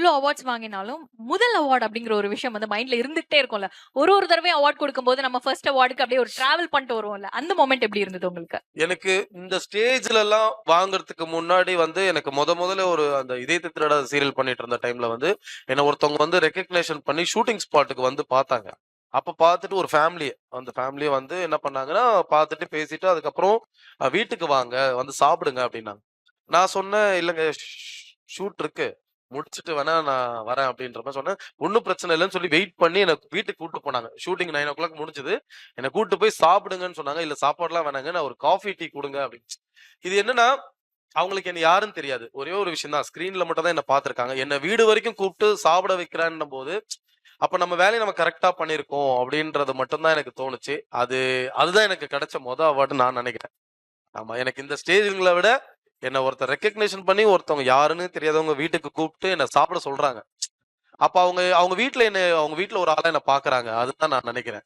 இவ்ளோ அவார்ட்ஸ் வாங்கினாலும், முதல் அவார்ட் அப்படிங்கிற ஒரு விஷயம் வந்து மைண்ட்ல இருந்துகிட்டே இருக்கும்ல. ஒரு ஒரு தடவையும் அவார்ட் குடுக்கும்போது நம்ம ஃபர்ஸ்ட் அவார்டுக்கு அப்படியே ஒரு டிராவல் பண்ணிட்டு வருவோம்ல. அந்த மொமெண்ட் எப்படி இருந்தது உங்களுக்கு? எனக்கு இந்த ஸ்டேஜ்லலாம் வாங்குறதுக்கு முன்னாடி வந்து எனக்கு முதல்ல ஒரு அந்த இதயத்தை திருடாத சீரியல் பண்ணிட்டு இருந்த டைம்ல வந்து, என்ன ஒருத்தவங்க வந்து ரெகக்னிஷன் பண்ணி ஷூட்டிங் ஸ்பாட்டுக்கு வந்து பார்த்தாங்க. அப்ப பார்த்துட்டு ஒரு அந்த ஃபேமிலியே வந்து என்ன பண்ணாங்கன்னா, பார்த்துட்டு பேசிட்டு அதுக்கப்புறம் வீட்டுக்கு வாங்க, வந்து சாப்பிடுங்க அப்டின்னாங்க. நான் சொன்னேன், "இல்லங்க ஷூட் இருக்கு. முடிச்சுட்டு வேணா நான் வரேன்" அப்டின்ற மாரி சொன்னேன். ஒண்ணும் பிரச்சனை இல்லன்னு சொல்லி வெயிட் பண்ணி என்ன வீட்டுக்கு கூட்டு போனாங்க. ஷூட்டிங் 9:00 முடிஞ்சது. என்ன கூட்டு போய் சாப்பிடுங்கன்னு சொன்னாங்க. "இல்ல சாப்பாடுலாம் வேணாங்க. நான் ஒரு காஃபி, டீ குடுங்க" அப்டின்னு. இது என்னன்னா, அவங்களுக்கு என்ன யாருன்னு தெரியாது. ஒரே ஒரு விஷயம் தான். ஸ்க்ரீன்ல மட்டும் தான் என்ன பார்த்துருக்காங்க. என்ன வீடு வரைக்கும் கூப்ட்டு சாப்பிட வைக்கிறான்னும்போது, அப்ப நம்ம வேலைய நம்ம கரெக்ட்டா பண்ணியிருக்கோம் அப்டின்றது மட்டும் தான் எனக்கு தோணுச்சு. அதுதான் எனக்கு கிடைச்ச அவார்டுன்னு நான் நெனைக்கிறேன். ஆமா. எனக்கு இந்த ஸ்டேஜ்ங்கள விட, என்ன ஒருத்தர் ரெகக்னிஷன் பண்ணி ஒருத்தவங்க யாருன்னு தெரியாதவங்க வீட்டுக்கு கூப்ட்டு என்ன சாப்பிட சொல்றாங்க. அப்ப அவங்க அவங்க வீட்ல ஒரு ஆளா என்ன பார்க்குறாங்க. அதுதான் நான் நெனைக்கிறேன்.